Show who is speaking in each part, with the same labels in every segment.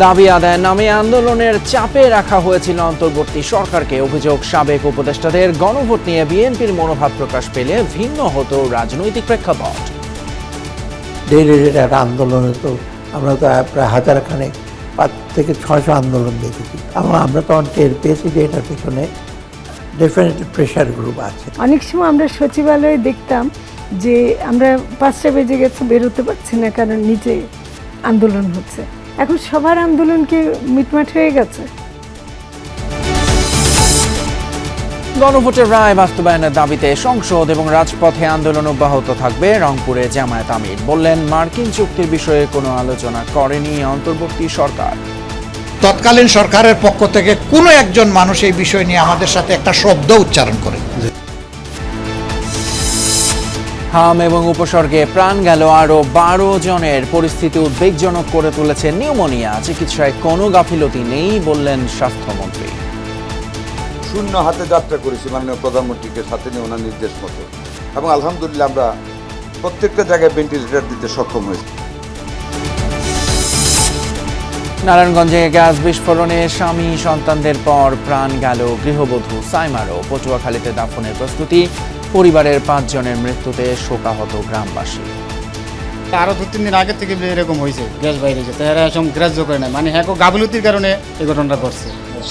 Speaker 1: দাবি আদায়ের নামে আন্দোলনের চাপে রাখা হয়েছিল অন্তর্বর্তী সরকারকে। অভিযোগ, সাবেক উপদেষ্টাদের গণভোট নিয়ে বিএনপির মনোভাব প্রকাশ পেলে ভিন্ন হতো রাজনৈতিক প্রেক্ষাপট।
Speaker 2: একটা আন্দোলনে তো আমরা তো প্রায় হাজারখানেক 5 থেকে 600 আন্দোলন দেখেছি এবং আমরা তখন টের পেয়েছি যে এটার পেছনে ডেফিনেটলি প্রেশার গ্রুপ আছে।
Speaker 3: অনেক সময় আমরা সচিবালয়ে দেখতাম যে আমরা 5টা বেজে গেছে, বেরোতে পারছি না কারণ নিচে আন্দোলন হচ্ছে। এখন সবার আন্দোলন কি মিটমাট হয়ে গেছে?
Speaker 1: গণভোটের রায় বাস্তবায়নের দাবিতে সংসদ এবং রাজপথে আন্দোলন অব্যাহত থাকবে। রংপুরে জামায়াত আমির বললেন, মার্কিন চুক্তির বিষয়ে কোনো আলোচনা করেনি অন্তর্বর্তী সরকার।
Speaker 4: তৎকালীন সরকারের পক্ষ থেকে কোনো একজন মানুষ এই বিষয় নিয়ে আমাদের সাথে একটা শব্দ উচ্চারণ করে।
Speaker 1: হাম এবং উপসর্গে প্রাণ গেল আরও 12 জনের। পরিস্থিতি উদ্বেগজনক করে তুলেছে নিউমোনিয়া। চিকিৎসায় কোনো গাফিলতি নেই বললেন স্বাস্থ্যমন্ত্রী।
Speaker 5: শূন্য হাতে যাত্রা করেছি মাননীয় প্রধানমন্ত্রীকে সাথে নিয়ে ওনার নির্দেশ মতো, এবং আলহামদুলিল্লাহ আমরা প্রত্যেকটা জায়গায় ভেন্টিলেটর দিতে সক্ষম হয়েছি।
Speaker 1: নারায়ণগঞ্জে গ্যাস বিস্ফোরণে স্বামী সন্তানদের পর প্রাণ গেল গৃহবধূ সাইমারও। পটুয়াখালীতে দাফনের প্রস্তুতি। পরিবারের 5 জনের মৃত্যুতে শোকাহত গ্রামবাসী।
Speaker 6: আরো 2-3 দিন আগে থেকে এরকম হয়েছে, গ্যাস বাইরে যেতে এরা সব গ্রাহ্য করে না, মানে হ্যাঁ গাফিলতির কারণে এই ঘটনাটা ঘটছে।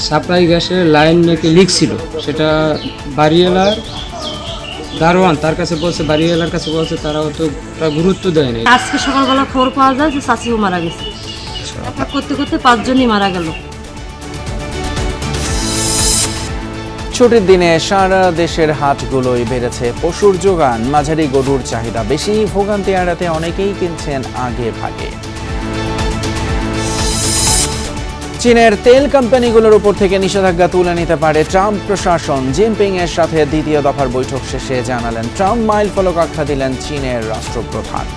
Speaker 7: সাপ্লাই গ্যাসের লাইন নাকি লিক ছিল, সেটা বাড়িওয়ালার দারোয়ান তার কাছে বলছে, বাড়িওয়ালার কাছে বলছে, তারা তো গুরুত্ব দেয়নি।
Speaker 8: আজকে সকালবেলা খবর পাওয়া যায় যে চাচিও মারা গেছে। এটা করতে করতে 5 জনই মারা গেল।
Speaker 1: ছুটির দিনে সারা দেশের হাটগুলোয় বেড়েছে পশুর যোগান। মাঝারি গরুর চাহিদা বেশি। ভোগান্তি এড়াতে অনেকেই কিনছেন আগে ভাগে। চীনের তেল কোম্পানিগুলোর উপর থেকে নিষেধাজ্ঞা তুলে নিতে পারে ট্রাম্প প্রশাসন। জিনপিং এর সাথে দ্বিতীয় দফার বৈঠক শেষে জানালেন ট্রাম্প। মাইল ফলক আখ্যা দিলেন চীনের রাষ্ট্রপ্রধান।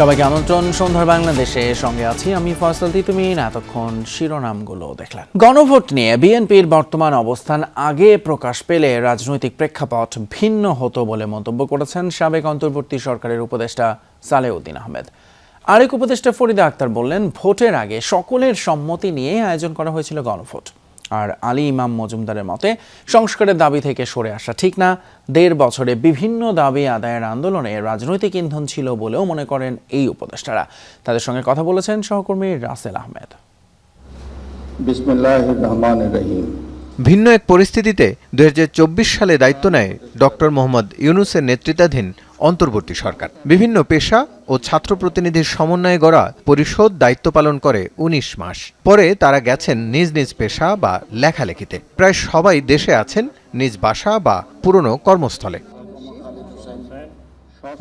Speaker 1: সবাইকে আমন্ত্রণ সন্ধ্যার বাংলাদেশে। সঙ্গে আছি আমি ফয়সাল তিতুমিন। এতক্ষণ শিরোনামগুলো দেখলেন। গণভোট নিয়ে বিএনপির বর্তমান অবস্থান আগে প্রকাশ পেলে রাজনৈতিক প্রেক্ষাপট ভিন্ন হতো বলে মন্তব্য করেছেন সাবেক অন্তর্বর্তী সরকারের উপদেষ্টা সালেউদ্দিন আহমেদ। আরেক উপদেষ্টা ফরিদা আক্তার বললেন, ভোটের আগে সকলের সম্মতি নিয়ে আয়োজন করা হয়েছিল গণভোট। আর আলী ইমাম মজুমদারের মতে, সংস্কারের দাবি থেকে সরে আসা ঠিক না। 1.5 বছরে বিভিন্ন দাবি আদায়ের আন্দোলনে রাজনৈতিক ইন্ধন ছিল বলেও মনে করেন এই উপদেষ্টারা। তাদের সঙ্গে কথা বলেছেন সহকর্মী রাসেল আহমেদ।
Speaker 9: বিসমিল্লাহির রহমানির রহিম।
Speaker 10: ভিন্ন এক পরিস্থিতিতে 2024 সালে দায়িত্ব নেয় ডক্টর মোহাম্মদ ইউনূসের নেতৃত্বাধীন অন্তর্বর্তী সরকার। বিভিন্ন পেশা ও ছাত্র প্রতিনিধির সমন্বয়ে গড়া পরিষদ দায়িত্ব পালন করে 19 মাস। পরে তারা গেছেন নিজ নিজ পেশা বা লেখালেখিতে। প্রায় সবাই দেশে আছেন নিজ বাসা বা পুরনো কর্মস্থলে।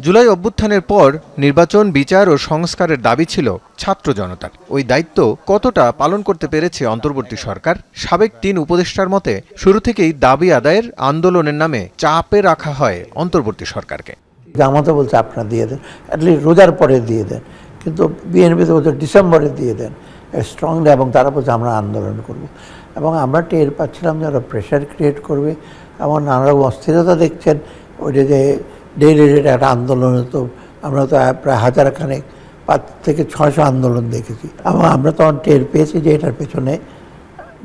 Speaker 10: জুলাই অভ্যুত্থানের পর নির্বাচন, বিচার ও সংস্কারের দাবি ছিল ছাত্র জনতার। ওই দায়িত্ব কতটা পালন করতে পেরেছে অন্তর্বর্তী সরকার? সাবেক 3 উপদেষ্টার মতে, শুরু থেকেই দাবি আদায়ের আন্দোলনের নামে চাপে রাখা হয় অন্তর্বর্তী সরকারকে।
Speaker 2: জামাতে বলছে আপনারা দিয়ে দেন, অ্যাটলিস্ট রোজার পরে দিয়ে দেন, কিন্তু বিএনপিতে বলছে ডিসেম্বরে দিয়ে দেন স্ট্রংলি, এবং তারা বলছে আমরা আন্দোলন করব। এবং আমরা টের পাচ্ছিলাম যে ওরা প্রেশার ক্রিয়েট করবে এবং নানা রকম অস্থিরতা দেখছেন। ওইটা যে ডেইলি একটা আন্দোলনে তো আমরা তো প্রায় হাজারখানেক 5 থেকে 600 আন্দোলন দেখেছি এবং আমরা তখন টের পেয়েছি যে এটার পেছনে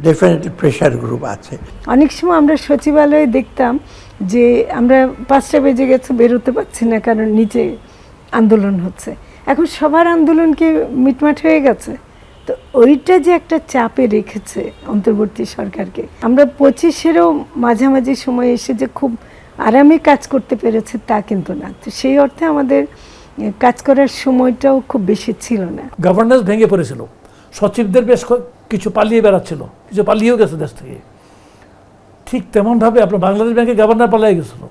Speaker 2: ডেফিনেটলি প্রেশার গ্রুপ আছে।
Speaker 3: অনেক সময় আমরা সচিবালয়ে দেখতাম যে আমরা 5টা বেজে গেছে, বেরোতে পারছি না কারণ নিচে আন্দোলন হচ্ছে। এখন সবার আন্দোলন কি মিটমাট হয়ে গেছে? তো ওইটা যে একটা চাপে রেখেছে অন্তর্বর্তী সরকারকে। আমরা 25-এরও মাঝামাঝি সময় এসে যে খুব আরামে কাজ করতে পেরেছে তা কিন্তু না। তো সেই অর্থে আমাদের কাজ করার সময়টাও খুব বেশি ছিল না।
Speaker 11: গভর্নেন্স ভেঙে পড়েছিল। সচিবদের বেশ কিছু পালিয়ে বেড়াচ্ছিল, কিছু পালিয়েও গেছে দেশ থেকে। ঠিক তেমনভাবে আপনার বাংলাদেশ ব্যাংকে গভর্নর পালিয়ে গেছিল।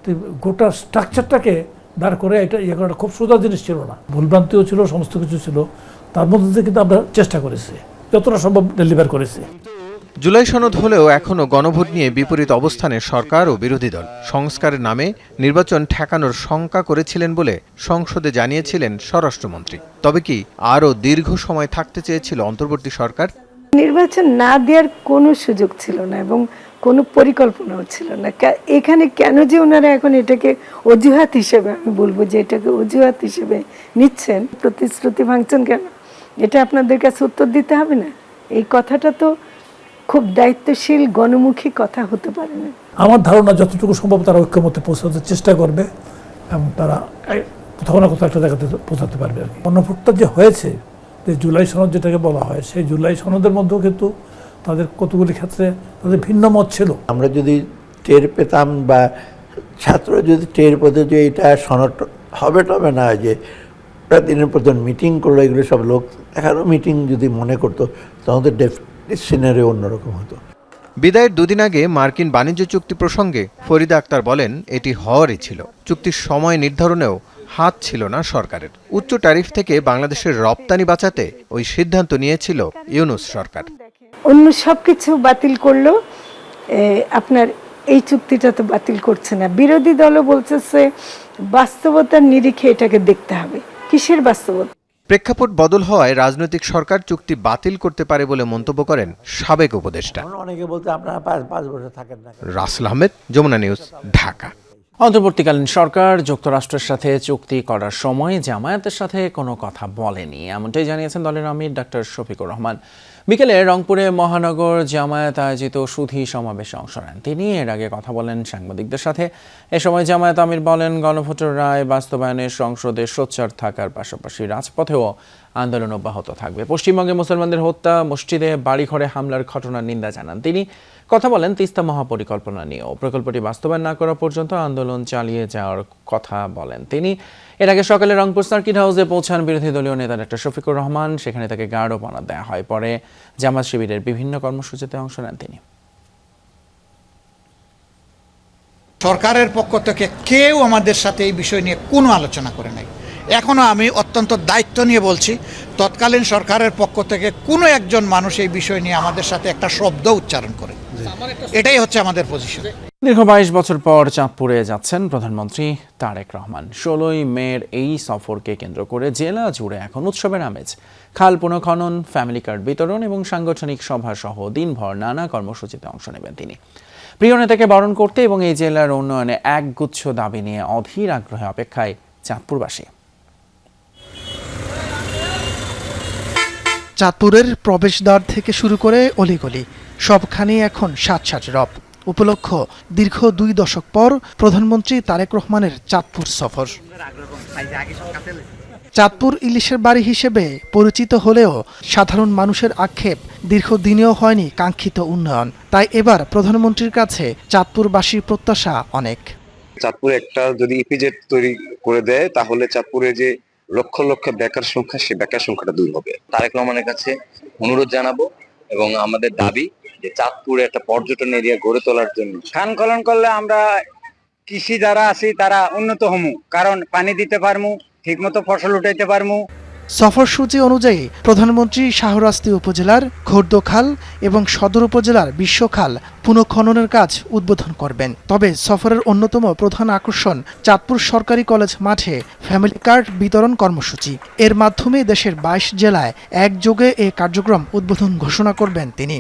Speaker 11: তো গোটা স্ট্রাকচারটাকে দাঁড় করে এটা ইয়ে করাটা খুব সোজা জিনিস ছিল না। ভুলভ্রান্তিও ছিল, সমস্ত কিছু ছিল। তার মধ্যে কিন্তু আমরা চেষ্টা করেছি, যতটা সম্ভব ডেলিভার করেছি।
Speaker 10: জুলাই সনদ হলেও এখনও গণভোট নিয়ে বিপরীত অবস্থানে সরকার ও বিরোধী দল। সংস্কারের নামে নির্বাচন ঠেকানোর শঙ্কা করেছিলেন বলে সংসদে জানিয়েছিলেন স্বরাষ্ট্রমন্ত্রী। তবে কি আরও দীর্ঘ সময় থাকতে চেয়েছিল অন্তর্বর্তী সরকার?
Speaker 3: নির্বাচন না দেওয়ার কোনো সুযোগ ছিল না এবং কোনো পরিকল্পনাও ছিল না। এখানে কেন যে ওনারা এখন এটাকে অজুহাত হিসেবে, আমি বলবো যে এটাকে অজুহাত হিসেবে নিচ্ছেন, প্রতিশ্রুতি ভাঙছেন কেন, এটা আপনাদের কাছে উত্তর দিতে হবে না? এই কথাটা তো খুব দায়িত্বশীল গণমুখী কথা হতে পারে না।
Speaker 11: আমার ধারণা যতটুকু সম্ভব তারা ঐক্যমতে পৌঁছাতে চেষ্টা করবে এবং তারা কোথাও না কোথাও একটা জায়গাতে পৌঁছাতে পারবে আর কি। গণভোটটা যে হয়েছে, যে জুলাই সনদ যেটাকে বলা হয়, সেই জুলাই সনদের মধ্যেও কিন্তু তাদের কতগুলি ক্ষেত্রে তাদের ভিন্ন মত ছিল। আমরা যদি টের পেতাম বা ছাত্র যদি টের পেতে যে এটা সনদ হবে তবে না, যে দিনের পর দিন মিটিং করলো, এগুলো সব লোক দেখারও মিটিং যদি মনে করতো, তখন তো সিনারিও অন্যরকম হতো।
Speaker 10: বিদায়ের দুদিন আগে মার্কিন বাণিজ্য চুক্তি প্রসঙ্গে ফরিদা আক্তার বলেন, এটি হওয়ারই ছিল। চুক্তির সময় নির্ধারণেও হাত ছিল না সরকারের। উচ্চ ট্যারিফ থেকে বাংলাদেশের রপ্তানি বাঁচাতে ওই সিদ্ধান্ত নিয়েছিল ইউনূস সরকার।
Speaker 3: অন্য সবকিছু বাতিল করলো, আপনার এই চুক্তিটা তো বাতিল করছে না। বিরোধী দলও বলছে বাস্তবতার নিরিখে এটাকে দেখতে হবে। কিসের বাস্তবতা?
Speaker 10: প্রেক্ষাপট বদল হওয়ায় রাজনৈতিক সরকার চুক্তি বাতিল করতে পারে বলে মন্তব্য করেন সাবেক উপদেষ্টা।
Speaker 2: অনেকে বলতে আপনারা 5 বছর থাকেন না।
Speaker 10: রাসেল আহমেদ, যমুনা নিউজ, ঢাকা।
Speaker 1: অন্তর্বর্তীকালীন সরকার যুক্তরাষ্ট্রের সাথে চুক্তি করার সময় জামায়াতের সাথে কোনো কথা বলেনি, এমনটাই জানিয়েছেন দলের আমির ডাক্তার শফিকুর রহমান। বিকেলে রংপুরে মহানগর জামায়াত আয়োজিত সুধী সমাবেশে অংশ নেন তিনি। এর আগে কথা বলেন সাংবাদিকদের সাথে। এ সময় জামায়াত আমির বলেন, গণভোটের রায় বাস্তবায়নে সংসদে সোচ্চার থাকার পাশাপাশি রাজপথেও আন্দোলন অব্যাহত থাকবে। পশ্চিমবঙ্গে মুসলমানদের হত্যা, মসজিদে বাড়িঘরে হামলার ঘটনার নিন্দা জানান তিনি। কথা বলেন তিস্তা মহাপরিকল্পনা নিয়েও। প্রকল্পটি বাস্তবায়ন না করা পর্যন্ত আন্দোলন চালিয়ে যাওয়ার কথা বলেন তিনি। এর আগে সকালে রংপুর সার্কিট হাউসে পৌঁছান বিরোধী দলীয় নেতা ডাক্তার শফিকুর রহমান। সেখানে তাকে গার্ডওয়ানা দেওয়া হয়। পরে জামাত শিবিরের বিভিন্ন কর্মসূচিতে অংশ নেন তিনি।
Speaker 4: সরকারের পক্ষ থেকে কেউ আমাদের সাথে এই বিষয় নিয়ে কোনো আলোচনা করে নাই। এখনও আমি অত্যন্ত দায়িত্ব নিয়ে বলছি, তৎকালীন সরকারের পক্ষ থেকে কোনো একজন মানুষ এই বিষয় নিয়ে আমাদের সাথে একটা শব্দ উচ্চারণ করে। এটাই হচ্ছে আমাদের পজিশন।
Speaker 1: দীর্ঘ 22 বছর পর চাঁদপুরে যাচ্ছেন প্রধানমন্ত্রী তারেক রহমান। 16ই মের এই সফরকে কেন্দ্র করে জেলা জুড়ে এখন উৎসবের আমেজ। খাল পুনঃখনন, ফ্যামিলি কার্ড বিতরণ এবং সাংগঠনিক সভা সহ দিনভর নানা কর্মসূচিতে অংশ নেবেন তিনি। প্রিয় নেতাকে বরণ করতে এবং এই জেলার উন্নয়নে একগুচ্ছ দাবি নিয়ে অধীর আগ্রহে অপেক্ষায় চাঁদপুরবাসী।
Speaker 9: চাঁদপুরের প্রবেশদ্বার থেকে শুরু করে অলিগলি সবখানেই এখন সাত রব। উপলক্ষ দীর্ঘ 2 দশক পর প্রধানমন্ত্রী তারেক রহমানের চাঁদপুর সফর। চাঁদপুর ইলিশের বাড়ি হিসেবে পরিচিত হলেও সাধারণ মানুষের আক্ষেপ দীর্ঘদিনেও হয়নি কাঙ্ক্ষিত উন্নয়ন। তাই এবার প্রধানমন্ত্রীর কাছে চাঁদপুরবাসীর প্রত্যাশা অনেক।
Speaker 12: চাঁদপুরে একটা যদি ইপিজেড তৈরি করে দেয়, তাহলে চাঁদপুরে যে লক্ষ লক্ষ বেকার সংখ্যা, সে বেকার সংখ্যাটা দূর হবে। তারেক রহমানের কাছে অনুরোধ জানাবো এবং আমাদের দাবি যে চাঁদপুরে একটা পর্যটন এরিয়া গড়ে তোলার জন্য
Speaker 6: খান খনন করলে আমরা কৃষি যারা আছি তারা উন্নত হমু, কারণ পানি দিতে পারমু, ঠিকমতো ফসল উঠাইতে পারমু।
Speaker 9: সফরসূচি অনুযায়ী প্রধানমন্ত্রী শাহরাস্তি উপজেলার ঘোরদোখাল এবং সদর উপজেলার বিশ্বখাল পুনঃখননের কাজ উদ্বোধন করবেন। তবে সফরের অন্যতম প্রধান আকর্ষণ চাঁদপুর সরকারি কলেজ মাঠে ফ্যামিলি কার্ড বিতরণ কর্মসূচি। এর মাধ্যমে দেশের 22 জেলায় একযোগে এ কার্যক্রম উদ্বোধন ঘোষণা করবেন তিনি।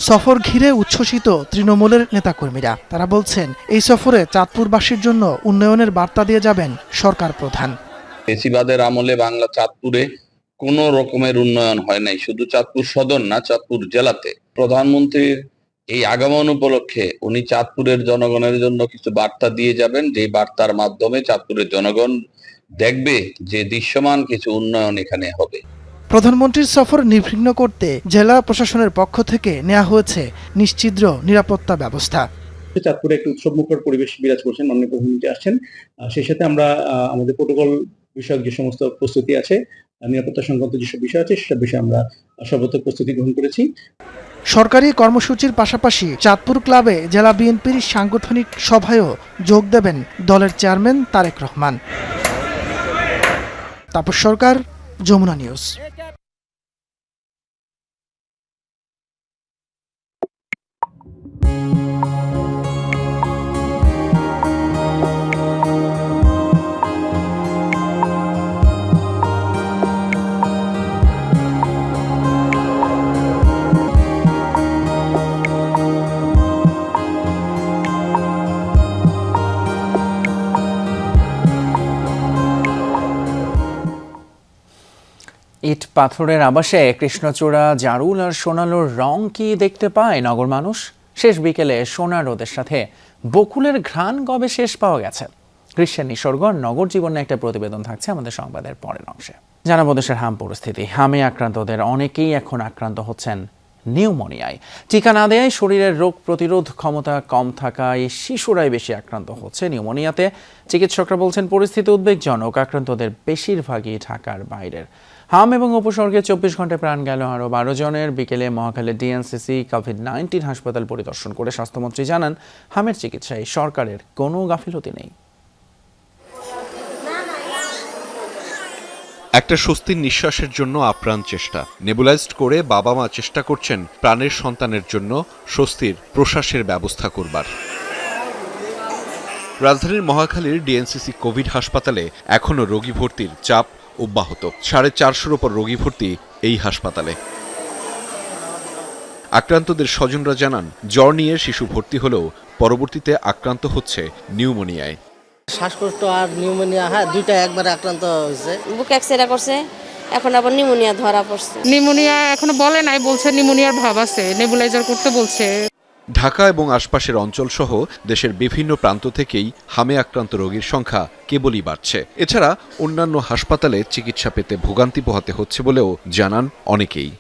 Speaker 9: সফর ঘিরে উচ্ছ্বসিত তৃণমূলের নেতাকর্মীরা। তারা বলছেন, এই সফরে চাঁদপুরবাসীর জন্য উন্নয়নের বার্তা দিয়ে যাবেন সরকার প্রধান।
Speaker 12: ফেসিবাদের আমলে বাংলা চাঁদপুরে কোনো রকমের উন্নয়ন হয় নাই, শুধু চাঁদপুর সদর না, চাঁদপুর জেলাতে। প্রধানমন্ত্রীর এই আগমন উপলক্ষে উনি চাঁদপুরের জনগণের জন্য কিছু বার্তা দিয়ে যাবেন, যে বার্তার মাধ্যমে চাঁদপুরের জনগণ দেখবে যে দৃশ্যমান কিছু উন্নয়ন এখানে হবে।
Speaker 9: প্রধানমন্ত্রীর সফর নির্বিঘ্ন করতে জেলা প্রশাসনের পক্ষ থেকে নেওয়া হয়েছে নিশ্ছিদ্র নিরাপত্তা ব্যবস্থা।
Speaker 13: চাঁদপুরে একটি উৎসবমুখর পরিবেশ বিরাজ করছেন, মাননীয় প্রধানমন্ত্রী আসছেন। সেই সাথে আমরা আমাদের প্রোটোকল বিষয়ক যে সমস্ত প্রস্তুতি আছে, নিরাপত্তা সংক্রান্ত যেসব বিষয় আছে, সেসব বিষয়ে আমরা সর্বোচ্চ প্রস্তুতি গ্রহণ করেছি।
Speaker 9: সরকারি কর্মসূচির পাশাপাশি চাঁদপুর ক্লাবে জেলা বিএনপির সাংগঠনিক সভায়ও যোগ দেবেন দলের চেয়ারম্যান তারেক রহমান। তাপস সরকার, যমুনা নিউজ।
Speaker 1: ইট পাথরের আবাসে কৃষ্ণচূড়া, জারুল আর সোনালুর রং কি দেখতে পায় নগর মানুষ? শেষ বিকেলে সোনা রোদের সাথে বকুলের ঘ্রাণ গবে শেষ পাওয়া গেছে। গ্রীষ্মের নিসর্গ আর নগর জীবনে একটা প্রতিবেদন থাকছে আমাদের সংবাদের পরের অংশে। জানাবো দেশের হাম পরিস্থিতি। হামে আক্রান্তদের অনেকেই এখন আক্রান্ত হচ্ছেন নিউমোনিয়ায়। টিকা না দেয়, শরীরের রোগ প্রতিরোধ ক্ষমতা কম থাকায় শিশুরাই বেশি আক্রান্ত হচ্ছে নিউমোনিয়াতে। চিকিৎসকরা বলছেন পরিস্থিতি উদ্বেগজনক। আক্রান্তদের বেশিরভাগই ঢাকার বাইরের। হাম এবং উপসর্গে 24 ঘন্টায় প্রাণ গেল আরও 12 জনের। বিকেলে মহাখালী ডিএনসিসি কোভিড-19 হাসপাতাল পরিদর্শন করে স্বাস্থ্যমন্ত্রী জানান, হামের চিকিৎসায় সরকারের কোনো গাফিলতি নেই।
Speaker 14: একটা স্বস্তির নিঃশ্বাসের জন্য আপ্রাণ চেষ্টা। নেবুলাইজড করে বাবা মা চেষ্টা করছেন প্রাণের সন্তানের জন্য স্বস্তির প্রশ্বাসের ব্যবস্থা করবার। রাজধানীর মহাখালীর ডিএনসিসি কোভিড হাসপাতালে এখনও রোগী ভর্তির চাপ অব্যাহত। 450-র ওপর রোগী ভর্তি এই হাসপাতালে। আক্রান্তদের স্বজনরা জানান, জ্বর নিয়ে শিশু ভর্তি হলেও পরবর্তীতে আক্রান্ত হচ্ছে নিউমোনিয়ায়।
Speaker 15: শ্বাসকষ্ট আর নিউমোনিয়া, দুইটা একবারে আক্রান্ত হয়েছে।
Speaker 8: বুক এক্সরে করছে, এখন আবার নিউমোনিয়া ধরা পড়ছে।
Speaker 16: নিউমোনিয়া এখনো বলে নাই, বলছে নিউমোনিয়ার ভাব আছে, নেবুলাইজার করতে বলছে।
Speaker 14: ঢাকা এবং আশপাশের অঞ্চলসহ দেশের বিভিন্ন প্রান্ত থেকেই হামে আক্রান্ত রোগীর সংখ্যা কেবলই বাড়ছে। এছাড়া অন্যান্য হাসপাতালে চিকিৎসা পেতে ভোগান্তি পোহাতে হচ্ছে বলেও জানান অনেকেই।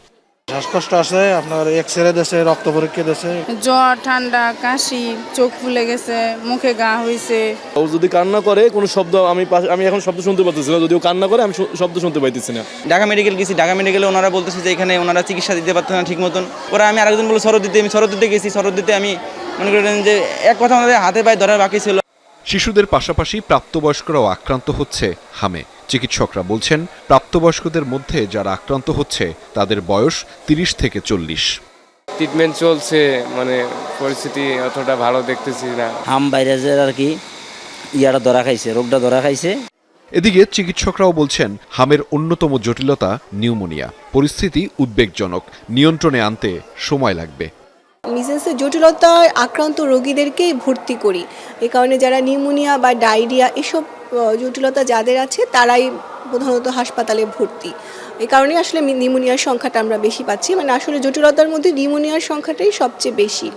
Speaker 17: শ্বাসকষ্ট আছে, আপনার এক্সরে দেশে, রক্ত পরীক্ষা দেশে,
Speaker 16: জ্বর, ঠান্ডা, কাশি, চোখ ফুলে গেছে, মুখে ঘা হয়েছে।
Speaker 17: ও যদি কান্না করে কোনো শব্দ, আমি এখন শব্দ শুনতে পাচ্ছি না, যদিও কান্না করে আমি শব্দ শুনতে পাইতেছি না।
Speaker 6: ঢাকা মেডিকেল গেছি, ঢাকা মেডিকেলে ওনারা বলতেছে যে এখানে ওনারা চিকিৎসা দিতে পারতেন না ঠিক মতন। ওরা আমি আরেকজন বলে আমি শরৎদিতে গেছি, শরৎদিতে আমি মনে করেন যে এক কথা আমাদের হাতে পায়ে ধরার বাকি ছিল।
Speaker 14: শিশুদের পাশাপাশি প্রাপ্তবয়স্করাও আক্রান্ত হচ্ছে হামে। চিকিৎসকরা বলছেন, প্রাপ্তবয়স্কদের মধ্যে যারা আক্রান্ত হচ্ছে তাদের বয়স 30 থেকে 40।
Speaker 7: ট্রিটমেন্ট চলছে, মানে পরিস্থিতি অতটা ভালো দেখতেছি না।
Speaker 15: হাম ভাইরাসের আর কি ইয়াটা ধরা খাইছে, রোগটা ধরা খাইছে।
Speaker 14: এদিকে চিকিৎসকরাও বলছেন, হামের অন্যতম জটিলতা নিউমোনিয়া। পরিস্থিতি উদ্বেগজনক, নিয়ন্ত্রণে আনতে সময় লাগবে।
Speaker 18: মিসেন্সের জটিলতায় আক্রান্ত রোগীদেরকেই ভর্তি করি। এ কারণে যারা নিউমোনিয়া বা ডায়রিয়া এসব জটিলতা যাদের আছে তারাই প্রধানত হাসপাতালে ভর্তি। এই কারণে আসলে নিউমোনিয়ার সংখ্যাটা আমরা বেশি পাচ্ছি, মানে আসলে জটিলতার মধ্যে নিউমোনিয়ার সংখ্যাটাই সবচেয়ে বেশি।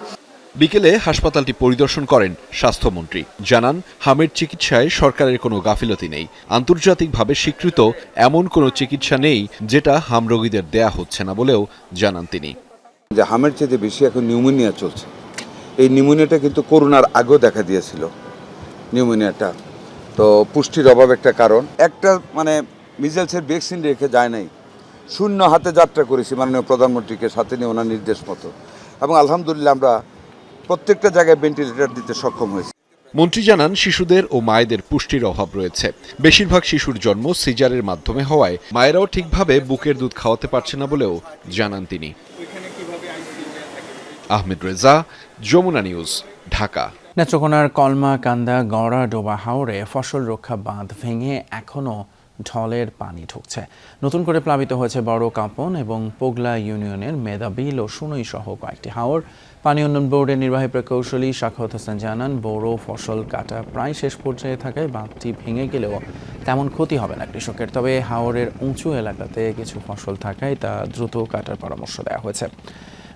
Speaker 14: বিকেলে হাসপাতালটি পরিদর্শন করেন স্বাস্থ্যমন্ত্রী। জানান, হামের চিকিৎসায় সরকারের কোনো গাফিলতি নেই। আন্তর্জাতিকভাবে স্বীকৃত এমন কোনো চিকিৎসা নেই যেটা হাম রোগীদের দেয়া হচ্ছে না বলেও জানান তিনি।
Speaker 5: যে হামের চেয়ে বেশি এখন নিউমোনিয়া চলছে। এই নিউমোনিয়াটা কিন্তু করোনার আগেও দেখা দিয়েছিল নিউমোনিয়াটা। তো পুষ্টির অভাব একটা কারণ। একটা মানে মিজেলসের ভ্যাকসিন রেখে যায় নাই, শূন্য হাতে যাত্রা করেছি মাননীয় প্রধানমন্ত্রীকে সাথে নিয়ে ওনার নির্দেশ মতো, এবং আলহামদুলিল্লাহ আমরা প্রত্যেকটা জায়গায় ভেন্টিলেটর দিতে সক্ষম হয়েছি।
Speaker 14: মন্ত্রী জানান, শিশুদের ও মায়েদের পুষ্টির অভাব রয়েছে। বেশিরভাগ শিশুর জন্ম সিজারের মাধ্যমে হওয়ায় মায়েরাও ঠিকভাবে বুকের দুধ খাওয়াতে পারছে না বলেও জানান তিনি। আহমেদ রেজা, যমুনা নিউজ, ঢাকা।
Speaker 1: নেত্রকোনার কলমা, কান্দা, গড়া, ডোবা হাওরে ফসল রক্ষা বাঁধ ভেঙে এখনও ঢলের পানি ঢুকছে। নতুন করে প্লাবিত হয়েছে বড় কাপন এবং পোগলা ইউনিয়নের মেদাবিল ও সুনই সহ কয়েকটি হাওর। পানি উন্নয়ন বোর্ডের নির্বাহী প্রকৌশলী শাখাওয়াত হোসেন জানান, বড় ফসল কাটা প্রায় শেষ পর্যায়ে থাকায় বাঁধটি ভেঙে গেলেও তেমন ক্ষতি হবে না কৃষকের। তবে হাওরের উঁচু এলাকাতে কিছু ফসল থাকায় তা দ্রুত কাটার পরামর্শ দেওয়া হয়েছে।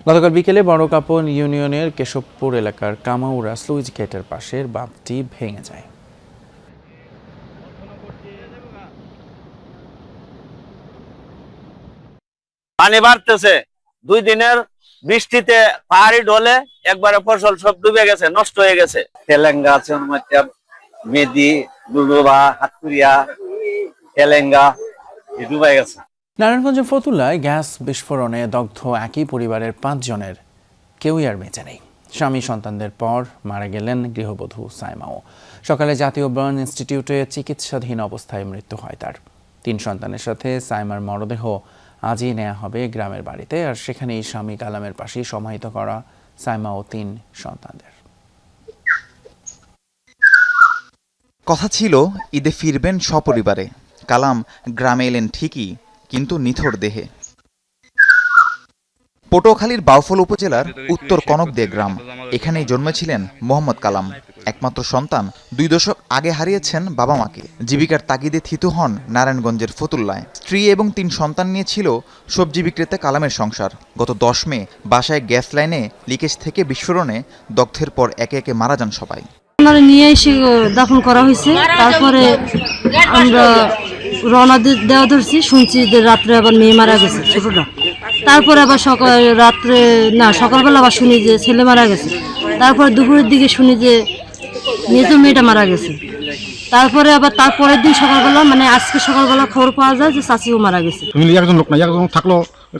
Speaker 1: গতকাল বিকেলে বড় কাপন ইউনিয়নের কেশবপুর এলাকার কামাউরা স্লুইজ গেটের পাশের বাঁধটি ভেঙে যায়।
Speaker 6: পানি বাড়তেছে, 2 দিনের বৃষ্টিতে পাহাড়ি ঢলে একবারে ফসল সব ডুবে গেছে, নষ্ট হয়ে গেছে। তেলেঙ্গা আছে, মেদি, ডুডুবা, হাতকুরিয়া, তেলেঙ্গা ডুবে গেছে।
Speaker 1: নারায়ণগঞ্জের ফতুল্লায় গ্যাস বিস্ফোরণে দগ্ধ একই পরিবারের 5 জনের কেউই আর বেঁচে নেই। স্বামী সন্তানদের পর মারা গেলেন গৃহবধূ সাইমাও। সকালে জাতীয় বার্ন ইনস্টিটিউটে চিকিৎসাধীন অবস্থায় মৃত্যু হয় তার। 3 সন্তানের সাথে সাইমার মরদেহ আজই নেওয়া হবে গ্রামের বাড়িতে, আর সেখানেই স্বামী কালামের পাশেই সমাহিত করা সাইমা ও 3 সন্তানদের।
Speaker 19: কথা ছিল ঈদে ফিরবেন সপরিবারে। কালাম গ্রামে এলেন ঠিকই, কিন্তু নিথর দেহে। পটুয়াখালীর বাউফল উপজেলার উত্তর কনকদিয়া গ্রাম, এখানেই জন্মেছিলেন মোহাম্মদ কালাম। একমাত্র সন্তান 2 দশক আগে হারিয়েছেন বাবা মাকে। জীবিকার তাগিদে থিতু হন নারায়ণগঞ্জের ফতুল্লায়। স্ত্রী এবং 3 সন্তান নিয়ে ছিল সবজি বিক্রেতা কালামের সংসার। গত 10 মে বাসায় গ্যাস লাইনে লিকেজ থেকে বিস্ফোরণে দগ্ধের পর একে একে মারা যান সবাই।
Speaker 8: আমরা নিয়ে এসে দাফন করা হয়েছে, তারপরে আমরা রওনা দেওয়া ধরছি, শুনছি যে রাত্রে আবার মেয়ে মারা গেছে ছোটটা। তারপরে আবার সকালবেলা আবার শুনি যে ছেলে মারা গেছে। তারপরে দুপুরের দিকে শুনি যে মেজো মেয়েটা মারা গেছে। তারপরে আবার তারপরের দিন সকালবেলা, মানে আজকে সকালবেলা খবর পাওয়া যায় যে চাচিও মারা গেছে।
Speaker 20: ফ্যামিলি একজন লোক না, একজন থাকলো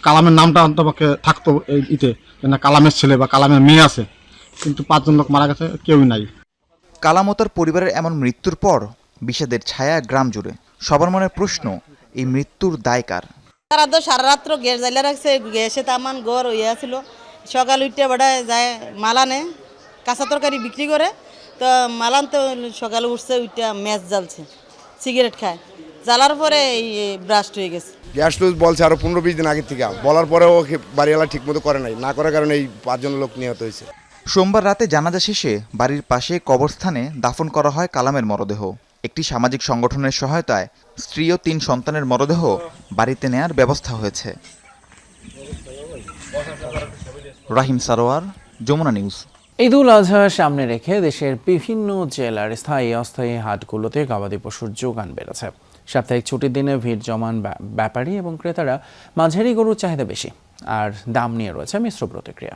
Speaker 20: কালামের নামটা অন্তপক্ষে থাকতো ইতে, না কালামের ছেলে বা কালামের মেয়ে আছে, কিন্তু 5 জন লোক মারা গেছে, কেউই নাই।
Speaker 19: কালাম ও তার পরিবারের এমন মৃত্যুর পর বিষাদের ছায়া গ্রাম জুড়ে। সবার মনে প্রশ্ন, এই মৃত্যুর দায় কার?
Speaker 15: তারা তো সারা রাত্র গ্যাস জ্বালিয়ে রাখছে, গ্যাসে তামান গড় হইয়া ছিল। সকাল উঠতে বেড়ায় যায় মালানে কাঁচা তরকারি বিক্রি করে, তো মালান তো সকালে উঠছে, উঠতে ম্যাচ জ্বালছে, সিগারেট খায়, জ্বালার পরে এই ব্রাস্ট হয়ে গেছে।
Speaker 21: গ্যাস লুজ বলছে আরো 15-20 দিন আগে থেকে, বলার পরেও বাড়িওয়ালা ঠিক মতো করে নাই, না করার কারণে এই 5 জন লোক নিহত হয়েছে।
Speaker 19: সোমবার রাতে জানাজা শেষে বাড়ির পাশে কবরস্থানে দাফন করা হয় কালামের মরদেহ। একটি সামাজিক সংগঠনের সহায়তায় স্ত্রী ও 3 সন্তানের মরদেহ বাড়িতে নেয়ার ব্যবস্থা হয়েছে। রাহিম সারোয়ার, যমুনা নিউজ।
Speaker 1: ঈদুল আজহা সামনে রেখে দেশের বিভিন্ন জেলার স্থায়ী অস্থায়ী হাটগুলোতে গবাদি পশুর যোগান বেড়েছে। সাপ্তাহিক ছুটির দিনে ভিড় জমান ব্যাপারী এবং ক্রেতারা। মাঝারি গরুর চাহিদা বেশি, আর দাম নিয়ে রয়েছে মিশ্র প্রতিক্রিয়া।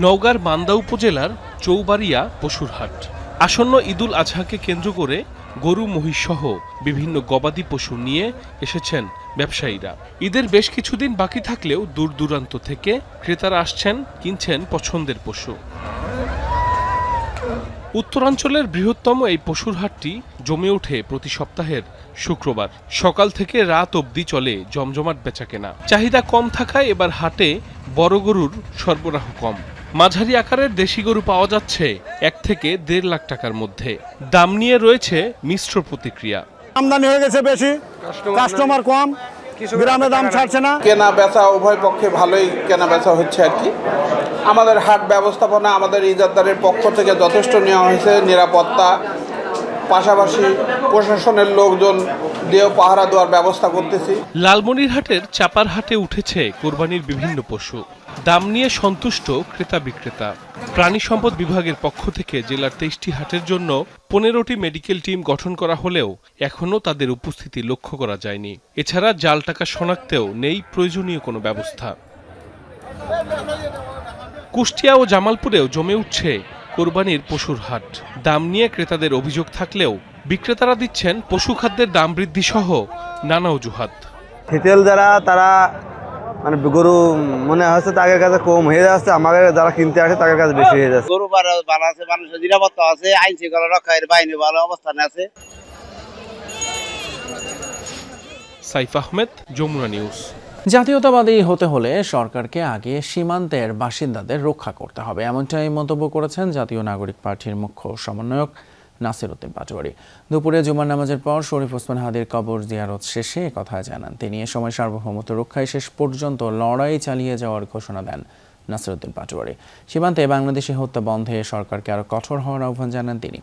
Speaker 22: নওগাঁর মান্দা উপজেলার চৌবাড়িয়া পশুর হাট। আসন্ন ঈদুল আজহাকে কেন্দ্র করে গরু মহিষ সহ বিভিন্ন গবাদি পশু নিয়ে এসেছেন ব্যবসায়ীরা। ঈদের বেশ কিছুদিন বাকি থাকলেও দূর দূরান্ত থেকে ক্রেতারা আসছেন, কিনছেন পছন্দের পশু। উত্তরাঞ্চলের বৃহত্তম এই পশুর হাটটি জমে ওঠে প্রতি সপ্তাহের শুক্রবার। সকাল থেকে রাত অবধি চলে জমজমাট বেচাকেনা। চাহিদা কম থাকায় এবার হাটে বড় গরুর সরবরাহ কম। মাঝারি আকারের দেশি গরু পাওয়া যাচ্ছে 1 থেকে 1.5 লাখ টাকার মধ্যে। দাম নিয়ে রয়েছে মিশ্র প্রতিক্রিয়া।
Speaker 23: আমদানি হয়ে গেছে বেশি, কাস্টমার কম, গ্রামে দাম ছাড়ছে না।
Speaker 24: কেনা বেচা উভয় পক্ষে ভালোই কেনা বেচা হচ্ছে আর কি। আমাদের হাট ব্যবস্থাপনা আমাদের ইজারদারের পক্ষ থেকে যথেষ্ট নেওয়া হয়েছে, নিরাপত্তা, পাশাপাশি প্রশাসনের লোকজন দিয়েও পাহারা দেওয়ার ব্যবস্থা করতেছি।
Speaker 22: লালমনিরহাটের চাপার হাটে উঠেছে কোরবানির বিভিন্ন পশু। দাম নিয়ে সন্তুষ্ট ক্রেতা বিক্রেতা। প্রাণী সম্পদ বিভাগের পক্ষ থেকে জেলার 23টি হাটের জন্য 15টি মেডিকেল টিম গঠন করা হলেও এখনও তাদের উপস্থিতি লক্ষ্য করা যায়নি। এছাড়া জাল টাকা শনাক্তেও নেই প্রয়োজনীয় কোনো ব্যবস্থা। কুষ্টিয়া ও জামালপুরেও জমে উঠছে কোরবানির পশুর হাট। দাম নিয়ে ক্রেতাদের অভিযোগ থাকলেও বিক্রেতারা দিচ্ছেন পশু খাদ্যের দাম বৃদ্ধি সহ নানা অজুহাত।
Speaker 25: রিটেল যারা তারা মানে গরু মনে হচ্ছে তাদের কাছে কম হয়ে যাচ্ছে, আমাদের যারা কিনতে আসে তাদের কাছে বেশি হয়ে যাচ্ছে।
Speaker 26: গরু ভালো আছে, মানুষের নিরাপত্তা আছে, আইন শৃঙ্খলা রক্ষার বাহিনী ভালো অবস্থানে আছে।
Speaker 22: সাইফ আহমেদ, যমুনা নিউজ।
Speaker 1: জাতীয়তাবাদী হতে হলে সরকারকে আগে সীমান্তের বাসিন্দাদের রক্ষা করতে হবে, এমনটাই মন্তব্য করেছেন জাতীয় নাগরিক পার্টির মুখ্য সমন্বয়ক নাসির উদ্দিন পাটোয়ারি। দুপুরে জুমার নামাজের পর শরীফ ওসমান হাদির কবর জিয়ারত শেষে কথা জানান তিনি। এ সময় সার্বভৌমত্ব রক্ষায় শেষ পর্যন্ত লড়াই চালিয়ে যাওয়ার ঘোষণা দেন নাসির উদ্দিন পাটোয়ারি। সীমান্তে বাংলাদেশি হত্যা বন্ধে সরকারকে আরও কঠোর হওয়ার আহ্বান জানান তিনি।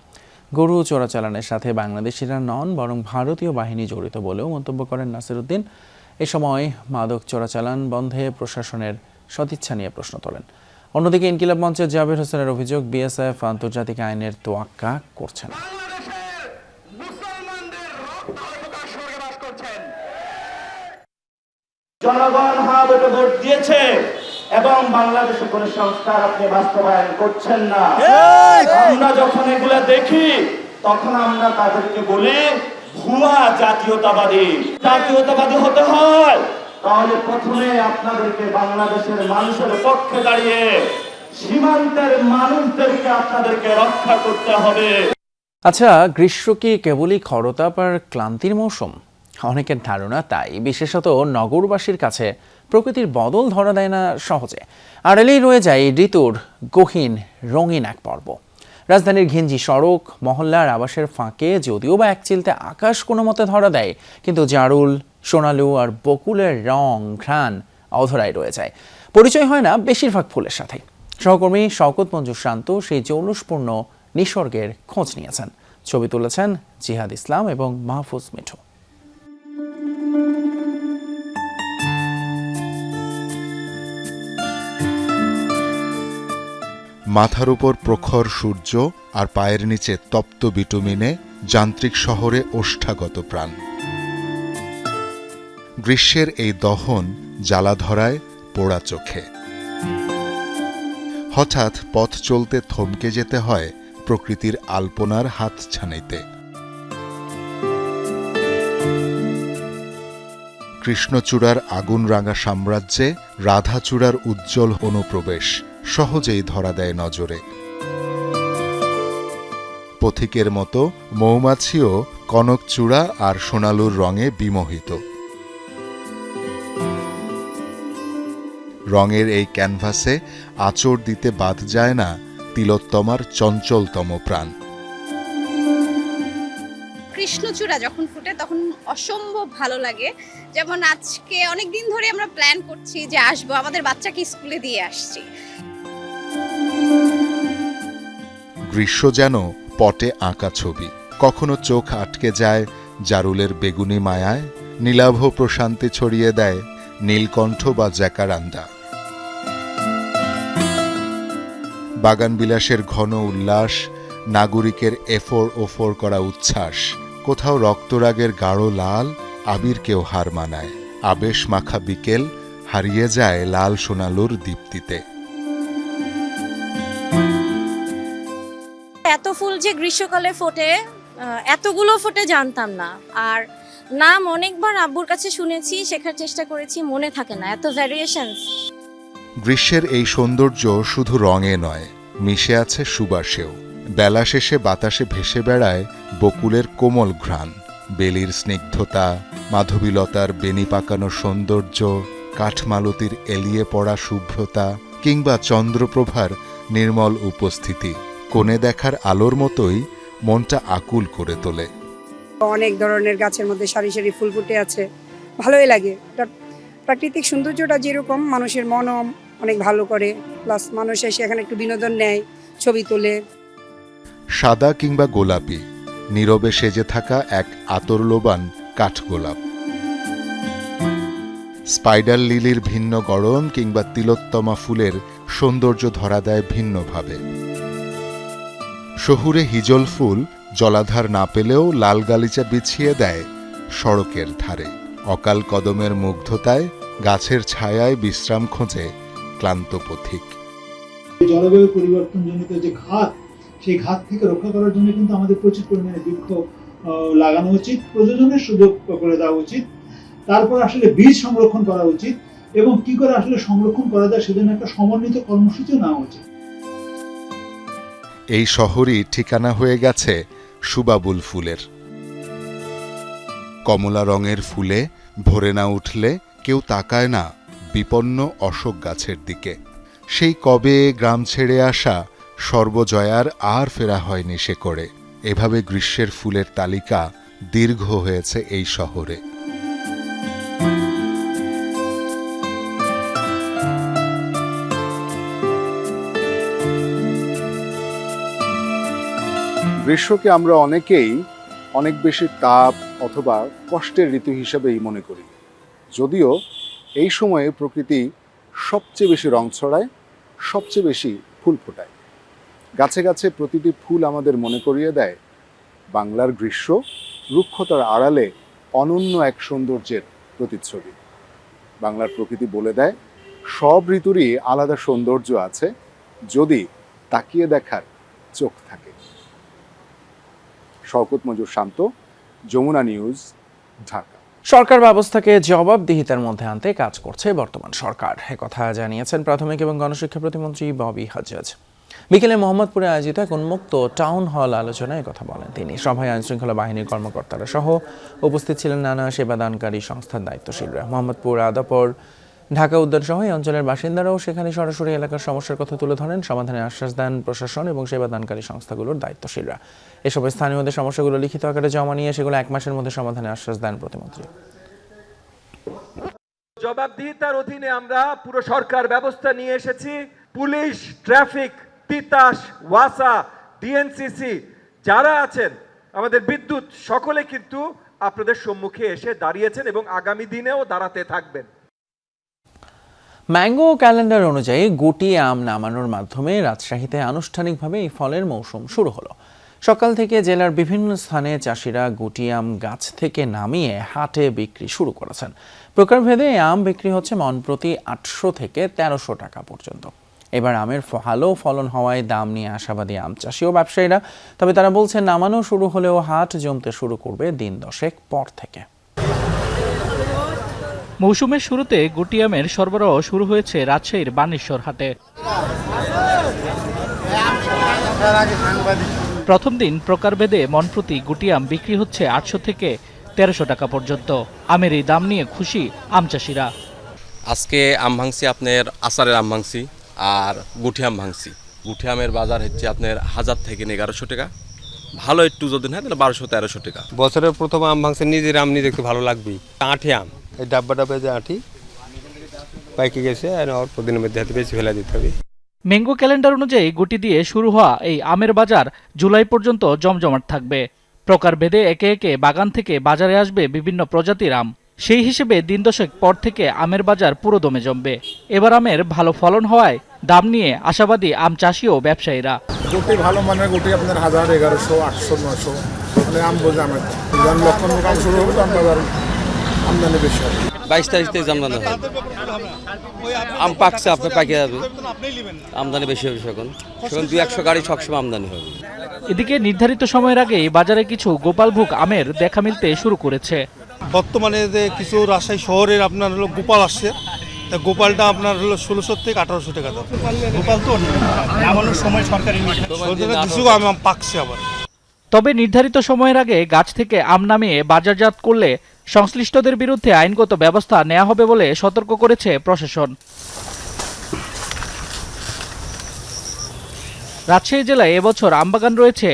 Speaker 1: গরু চোরাচালানের সাথে বাংলাদেশিরা নন, বরং ভারতীয় বাহিনী জড়িত বলেও মন্তব্য করেন নাসির উদ্দিন। এ সময় মাদক চোরাচালান বন্ধে প্রশাসনের সদিচ্ছা নিয়ে প্রশ্ন তোলেন। অন্যদিকে ইনকিলাব মঞ্চের জাবির হোসেনের অভিযোগ, বিএসএফ আন্তর্জাতিক আইনের তোয়াক্কা করছে না।
Speaker 27: জনগণ হা ভোটে ভোট দিয়েছে এবং বাংলাদেশে কোনো সংস্কার আপনি বাস্তবায়ন করছেন না। আমরা যখন এগুলা দেখি তখন আমরা তাদেরকে বলি ভুয়া জাতীয়তাবাদী। জাতীয়তাবাদী হতে হয় তাহলে প্রথমে আপনাদেরকে বাংলাদেশের মানুষের পক্ষে দাঁড়িয়ে সীমান্তের মানুষদেরকে আপনাদেরকে রক্ষা করতে হবে।
Speaker 1: আচ্ছা, গ্রীষ্ম কি কেবলই খরতাপ আর ক্লান্তির মৌসুম? অনেকের ধারণা তাই। বিশেষত নগরবাসীর কাছে প্রকৃতির বদল ধরা দেয় না সহজে। আড়ালেই রয়ে যায় ঋতুর গহীন রঙিন এক পর্ব। রাজধানীর ঘিঞ্জি সড়ক, মহল্লার আবাসের ফাঁকে যদিও বা একচিলতে আকাশ কোনো মতে ধরা দেয়, কিন্তু জারুল, সোনালু আর বকুলের রং ঘ্রাণ অধরাই রয়ে যায়। পরিচয় হয় না বেশিরভাগ ফুলের সাথে। সহকর্মী শওকত মঞ্জুর শান্ত সেই জৌলুসপূর্ণ নিসর্গের খোঁজ নিয়েছেন। ছবি তুলেছেন জিহাদ ইসলাম এবং মাহফুজ মিঠু।
Speaker 2: মাথার উপর প্রখর সূর্য আর পায়ের নিচে তপ্ত বিটুমিনে যান্ত্রিক শহরে ওষ্ঠাগত প্রাণ। গ্রীষ্মের এই দহন জ্বালা ধরায় পোড়া চোখে। হঠাৎ পথ চলতে থমকে যেতে হয় প্রকৃতির আলপনার হাতছানিতে। কৃষ্ণচূড়ার আগুন রাঙা সাম্রাজ্যে রাধাচূড়ার উজ্জ্বল অনুপ্রবেশ সহজেই ধরা দেয় নজরে। পথিকের মতো মৌমাছিও কনকচূড়া আর সোনালুর রঙে বিমোহিত। রঙের এই ক্যানভাসে আঁচড় দিতে বাদ যায় না তিলোত্তমার চঞ্চলতম প্রাণ।
Speaker 3: কৃষ্ণচূড়া যখন ফুটে তখন অসম্ভব ভালো লাগে। যেমন আজকে অনেকদিন ধরে আমরা প্ল্যান করছি যে আসবো, আমাদের বাচ্চাকে স্কুলে দিয়ে আসছি।
Speaker 2: গ্রীষ্ম যেন পটে আঁকা ছবি, কখনো চোখ আটকে যায় জারুলের বেগুনি মায়ায়, নীলাভ প্রশান্তি ছড়িয়ে দেয় নীলকণ্ঠ বা জ্যাকারান্দা। বাগানবিলাসের ঘন উল্লাস, নাগরিকের এফোর ওফোর করা উচ্ছ্বাস, কোথাও রক্তরাগের গাঢ় লাল আবিরকেও হার মানায়। আবেশ মাখা বিকেল হারিয়ে যায় লাল সোনালুর দীপ্তিতে।
Speaker 4: এত ফুল যে গ্রীষ্মকালে ফোটে, এতগুলো ফোটে জানতাম না। আর নাম অনেকবার আব্বুর কাছে শুনেছি, শেখার চেষ্টা করেছি, মনে থাকে না, এত ভ্যারিয়েশনস।
Speaker 2: গ্রীষ্মের এই সৌন্দর্য শুধু রঙে নয়, মিশে আছে সুবাসেও। বেলা শেষে বাতাসে ভেসে বেড়ায় বকুলের কোমল ঘ্রাণ, বেলির স্নিগ্ধতা, মাধবীলতার বেনি পাকানো সৌন্দর্য, কাঠমালতির এলিয়ে পড়া শুভ্রতা, কিংবা চন্দ্রপ্রভার নির্মল উপস্থিতি কোণে দেখার আলোর মতোই মনটা আকুল করে তোলে।
Speaker 10: অনেক ধরনের গাছের মধ্যে সারি সারি ফুল ফুটে আছে, ভালোই লাগে। প্রাকৃতিক সৌন্দর্যটা যেরকম মানুষের মনও অনেক ভালো করে, প্লাস মানুষ এসে এখানে একটু বিনোদন নেয়, ছবি তোলে।
Speaker 2: সাদা কিংবা গোলাপি, নীরবে সেজে থাকা এক আতরলোবান কাঠগোলাপ, স্পাইডার লিলির ভিন্ন গড়ন কিংবা তিলোত্তমা ফুলের সৌন্দর্য ধরা দেয় ভিন্নভাবে। শহুরে হিজল ফুল জলাধার না পেলেও লাল গালিচা বিছিয়ে দেয় সড়কের ধারে। অকাল কদমের মুগ্ধতায় গাছের ছায়ায় বিশ্রাম খোঁজে ক্লান্ত পথিক।
Speaker 11: জলবায়ু পরিবর্তনজনিত যে ঘাত, সেই ঘাত থেকে রক্ষা করার জন্য কিন্তু আমাদের প্রচুর পরিমাণে বৃক্ষ লাগানো উচিত, প্রযোজনের সুযোগ করে দেওয়া উচিত, তারপর আসলে বীজ সংরক্ষণ করা উচিত এবং কি করে আসলে সংরক্ষণ করা যায় সেজন্য একটা সমন্বিত কর্মসূচি নেওয়া উচিত।
Speaker 2: এই শহরই ঠিকানা হয়ে গেছে সুবাবুল ফুলের। কমলা রঙের ফুলে ভরে না উঠলে কেউ তাকায় না বিপন্ন অশোক গাছের দিকে। সেই কবে গ্রাম ছেড়ে আসা সর্বজয়ার আর ফেরা হয়নি সে করে। এভাবে গ্রীষ্মের ফুলের তালিকা দীর্ঘ হয়েছে এই শহরে।
Speaker 12: গ্রীষ্মকে আমরা অনেকেই অনেক বেশি তাপ অথবা কষ্টের ঋতু হিসেবেই মনে করি, যদিও এই সময়ে প্রকৃতি সবচেয়ে বেশি রং ছড়ায়, সবচেয়ে বেশি ফুল ফোটায়। গাছে গাছে প্রতিটি ফুল আমাদের মনে করিয়ে দেয় বাংলার গ্রীষ্ম রুক্ষতার আড়ালে অনন্য এক সৌন্দর্যের প্রতিচ্ছবি। বাংলার প্রকৃতি বলে দেয় সব ঋতুরই আলাদা সৌন্দর্য আছে যদি তাকিয়ে দেখার চোখ থাকে। শওকত মঞ্জুর শান্ত, যমুনা নিউজ, ঢাকা।
Speaker 1: সরকার ব্যবস্থাকে জবাবদিহিতার মধ্যে আনতে কাজ করছে বর্তমান সরকার, একথা জানিয়েছেন প্রাথমিক এবং গণশিক্ষা প্রতিমন্ত্রী ববি হাজ্জাজ। বিকেলে মোহাম্মদপুরে আয়োজিত এক উন্মুক্ত টাউন হল আলোচনায় কথা বলেন তিনি। সভায় আইনশৃঙ্খলা বাহিনীর কর্মকর্তারা সহ উপস্থিত ছিলেন নানা সেবাদানকারী সংস্থার দায়িত্বশীলরা। মোহাম্মদপুর, আদাপুর, ঢাকা উদ্যান সহ এই অঞ্চলের বাসিন্দারাও সেখানে সরাসরি এলাকার সমস্যার কথা তুলে ধরেন। সমাধানে আশ্বাস দেন প্রশাসন এবং সেবাদানকারী সংস্থাগুলোর দায়িত্বশীলরা। এসব স্থানীয়দের সমস্যাগুলো লিখিত আকারে জমা নিয়ে সেগুলো 1 মাসের মধ্যে সমাধানে আশ্বাস দেন প্রতিমন্ত্রী।
Speaker 13: জবাবদিহিতার অধীনে আমরা পুরো সরকার ব্যবস্থা নিয়ে এসেছি।
Speaker 5: পুলিশ, ট্রাফিক, তিতাস, ওয়াসা, ডিএনসিসি যারা আছেন, আমাদের বিদ্যুৎ, সকলে কিন্তু আপনাদের সম্মুখে এসে দাঁড়িয়েছেন এবং আগামী দিনেও দাঁড়াতে থাকবেন।
Speaker 1: ম্যাঙ্গো ক্যালেন্ডার অনুযায়ী গুটি আম নামানোর মাধ্যমে রাজশাহীতে আনুষ্ঠানিকভাবে এই ফলের মৌসুম শুরু হলো। সকাল থেকে জেলার বিভিন্ন স্থানে চাষিরা গুটি আম গাছ থেকে নামিয়ে হাটে বিক্রি শুরু করেছেন। প্রকারভেদে আম বিক্রি হচ্ছে মন প্রতি 800 থেকে 1300 টাকা পর্যন্ত। এবার আমের ভালো ফলন হওয়ায় দাম নিয়ে আশাবাদী আম চাষি ও ব্যবসায়ীরা। তবে তারা বলছেন নামানো শুরু হলেও হাট জমতে শুরু করবে দিন 10 পর থেকে।
Speaker 7: মৌসুমের শুরুতে গুটি আমের সরবরাহ শুরু হয়েছে রাজশাহীর বানেশ্বর হাটে। প্রথম দিন প্রকারভেদে মনপ্রতি গুটি আম বিক্রি হচ্ছে 800 থেকে 1300 টাকা পর্যন্ত। আমের এই দাম নিয়ে খুশি আম চাষিরা।
Speaker 9: আজকে আম ভাঙছি আপনার আচারের আম ভাঙছি আর গুটি আম ভাঙছি। গুটি আমের বাজার হচ্ছে আপনার 1000 থেকে 1100 টাকা, ভালো একটু যদি হয় তাহলে 1200-1300 টাকা।
Speaker 13: বছরের প্রথম আম ভাঙছে, নিজের আম নিজে একটু ভালো লাগবেই। আঁঠি আম, এই ডাব্বা ডাব্বা যে আঁঠি পাইকে গেছে আর অল্প দিনের মধ্যে হাতে বেশি ফেলা দিতে হবে।
Speaker 7: ম্যাঙ্গো ক্যালেন্ডার অনুযায়ী গুটি দিয়ে শুরু হওয়া এই আমের বাজার জুলাই পর্যন্ত জমজমাট থাকবে। প্রকারভেদে একে একে বাগান থেকে বাজারে আসবে বিভিন্ন প্রজাতির আম। সেই হিসেবে দিন 10 পর থেকে আমের বাজার পুরো দমে জমবে। এবার আমের ভালো ফলন হওয়ায় দাম নিয়ে আশাবাদী আম চাষি ও ব্যবসায়ীরা।
Speaker 23: গুটি ভালো মানের গুটি আপনার 1000, 1100, 800, 900 মানে আম বোঝে আমার লক্ষণ কাম শুরু হবে, তখন বাজার আমদানি বেশি হবে।
Speaker 9: 22 তারিখ থেকে আমদানি হবে। আম পাকছে, আপনি পাকে যাবে, আমদানি বেশি হবে। এখন 200-100 গাড়ি সবসময় আমদানি হবে।
Speaker 7: এদিকে নির্ধারিত সময়ের আগেই বাজারে কিছু গোপালভোগ আমের দেখা মিলতে শুরু করেছে।
Speaker 23: বর্তমানে যে কিছু রাজশাহী শহরের আপনার হলো গোপাল আসছে, তা গোপালটা আপনার হলো 1600 থেকে 1800 টাকা দাম। গোপাল তো নামানোর সময় সরকারি কিছু আম পাকছে আবার।
Speaker 7: তবে নির্ধারিত সময়ের আগে গাছ থেকে আম নামিয়ে বাজারজাত করলে সংশ্লিষ্টদের বিরুদ্ধে আইনগত ব্যবস্থা নেওয়া হবে বলে সতর্ক করেছে প্রশাসন। রাজশাহী জেলায় এবছর আমবাগান রয়েছে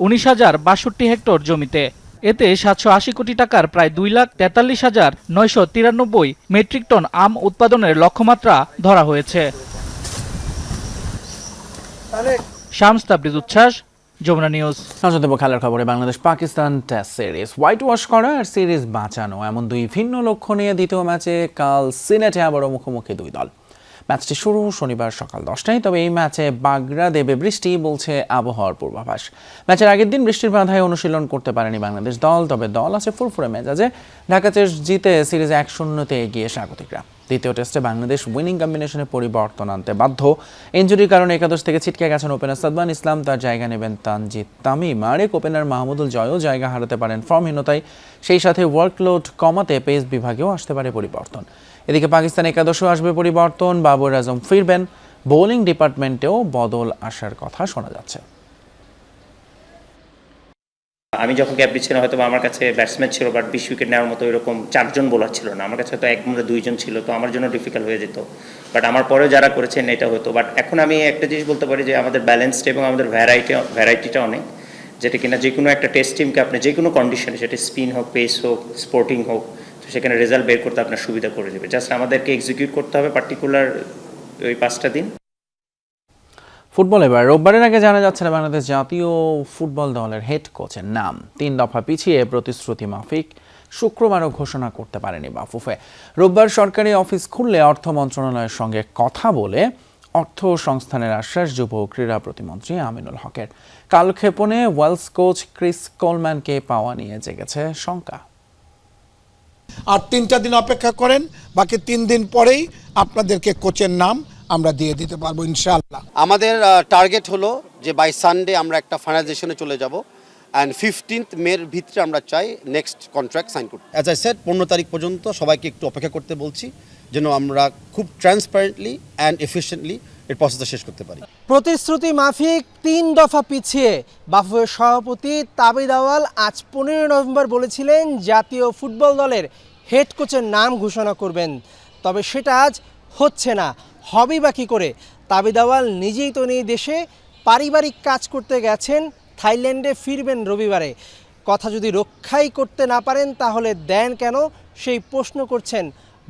Speaker 7: 19,062 হেক্টর জমিতে। এতে 780 কোটি টাকার প্রায় 2,43,993 মেট্রিক টন আম উৎপাদনের লক্ষ্যমাত্রা ধরা হয়েছে। শামস তাবরিজ উচ্ছ্বাস, যমুনা নিউজ।
Speaker 1: দেব খেলার খবরে Bangladesh Pakistan test series white wash করা আর সিরিজ বাঁচানো, এমন দুই ভিন্ন লক্ষ্য নিয়ে দ্বিতীয় ম্যাচে কাল সিলেটে আবারও মুখোমুখি দুই দল। ম্যাচটি শুরু শনিবার সকাল 10টায়। তবে এই ম্যাচে বাগড়া দেবে বৃষ্টি, বলছে আবহাওয়ার পূর্বাভাস। ম্যাচের আগের দিন বৃষ্টির বাধায় অনুশীলন করতে পারেনি বাংলাদেশ দল। তবে দল আছে ফুরফুরে মেজাজে। ঢাকা টেস্ট জিতে সিরিজে 1-0 এগিয়ে স্বাগতিকরা। দ্বিতীয় টেস্টে বাংলাদেশ উইনিং কম্বিনেশনে পরিবর্তন আনতে বাধ্য। ইনজুরির কারণে একাদশ থেকে ছিটকে গেছেন ওপেনার সাদমান ইসলাম। তার জায়গা নেবেন তানজিদ তামিম। আরেক ওপেনার মাহমুদুল জয়ও জায়গা হারাতে পারেন ফর্মহীনতায়। সেই সাথে ওয়ার্কলোড কমাতে পেস বিভাগেও আসতে পারে পরিবর্তন। এদিকে পাকিস্তান একাদশেও আসবে পরিবর্তন। বাবর আজম ফিরবেন। বোলিং ডিপার্টমেন্টেও বদল আসার কথা শোনা যাচ্ছে।
Speaker 16: আমি যখন ক্যাপ দিচ্ছিলাম হয়তো আমার কাছে ব্যাটসম্যান ছিল, বাট 20 উইকেট নেওয়ার মতো এরকম 4 জন বোলার ছিল না। আমার কাছে হয়তো 1 2 জন ছিল, তো আমার জন্য ডিফিকাল্ট হয়ে যেত। বাট আমার পরেও যারা করেছেন এটা হতো। বাট এখন আমি একটা জিনিস বলতে পারি যে আমাদের ব্যালেন্সড এবং আমাদের ভ্যারাইটিটা অনেক, যেটা কিনা যে কোনো একটা টেস্ট টিমকে আপনি যে কোনো কন্ডিশনে, সেটা স্পিন হোক, পেস হোক, স্পোর্টিং হোক, তো সেখানে রেজাল্ট বের করতে আপনার সুবিধা করে দেবে। জাস্ট আমাদেরকে এক্সিকিউট করতে হবে পার্টিকুলার ওই 5টা দিন।
Speaker 1: ফুটবল এবার রোববারের আগে জানা যাচ্ছে না বাংলাদেশ জাতীয় ফুটবল দলের হেড কোচের নাম। 3 দফা পিছিয়ে প্রতিশ্রুতি মাফিক শুক্রবারও ঘোষণা করতে পারেনি বাফুফে। রোববার সরকারি অফিস খুললে অর্থ মন্ত্রণালয়ের সঙ্গে কথা বলে অর্থ সংস্থানের আশ্বাস যুব ও ক্রীড়া প্রতিমন্ত্রী আমিনুল হকের। কালক্ষেপণে ওয়েলস কোচ ক্রিস কোলম্যানকে পাওয়া নিয়ে জেগেছে শঙ্কা।
Speaker 23: আর 3টা দিন অপেক্ষা করেন, বাকি 3 দিন পরেই আপনাদেরকে কোচের নাম আমরা দিয়ে দিতে পারবো ইনশাআল্লাহ।
Speaker 26: আমাদের টার্গেট হলো যে বাই সানডে আমরা একটা ফাইনালাইজেশনে চলে যাব অ্যান্ড 15th মের ভিতরে আমরা চাই নেক্সট কন্ট্রাক্ট সাইন করতে। অ্যাজ আই সেড 15 তারিখ পর্যন্ত সবাইকে একটু অপেক্ষা করতে বলছি, যেন আমরা খুব ট্রান্সপারেন্টলি অ্যান্ড এফিশিয়েন্টলি এর প্রসেসটা শেষ করতে পারি।
Speaker 17: প্রতিশ্রুতি মাফিক 3 দফা পিছিয়ে বাফুফের সভাপতি তাবিদ আওয়াল আজ 15 নভেম্বর বলেছিলেন জাতীয় ফুটবল দলের হেড কোচের নাম ঘোষণা করবেন। তবে সেটা আজ হচ্ছে না। হবেই বা কী করে? তাবিদ আওয়াল নিজেই তো নেই দেশে, পারিবারিক কাজ করতে গেছেন, থাইল্যান্ডে ফিরবেন রবিবারে। কথা যদি রক্ষাই করতে না পারেন তাহলে দেন কেন, সেই প্রশ্ন করছেন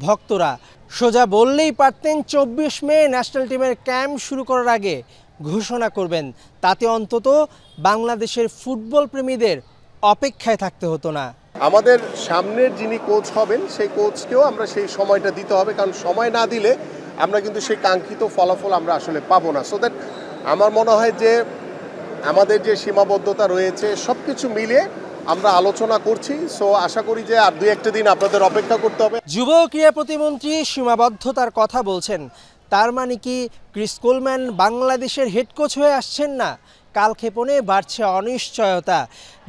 Speaker 17: ভক্তরা। সোজা বললেই পারতেন 24 মে ন্যাশনাল টিমের ক্যাম্প শুরু করার আগে ঘোষণা করবেন, তাতে অন্তত বাংলাদেশের ফুটবল প্রেমীদের অপেক্ষায় থাকতে হতো না।
Speaker 12: আমাদের সামনের যিনি কোচ হবেন সেই কোচকেও আমরা সেই সময়টা দিতে হবে, কারণ সময় না দিলে আমরা কিন্তু সেই কাঙ্ক্ষিত ফলাফল আমরা আসলে পাবো না। সো দ্যাট আমার মনে হয় যে আমাদের যে সীমাবদ্ধতা রয়েছে সব কিছু মিলিয়ে আমরা আলোচনা করছি। সো আশা করি যে আর 2-1 দিন আপনাদের অপেক্ষা করতে হবে।
Speaker 17: যুব ক্রীড়া প্রতিমন্ত্রী সীমাবদ্ধতার কথা বলছেন, তার মানে কি ক্রিস কোলম্যান বাংলাদেশের হেড কোচ হয়ে আসছেন না? কালক্ষেপণে বাড়ছে অনিশ্চয়তা।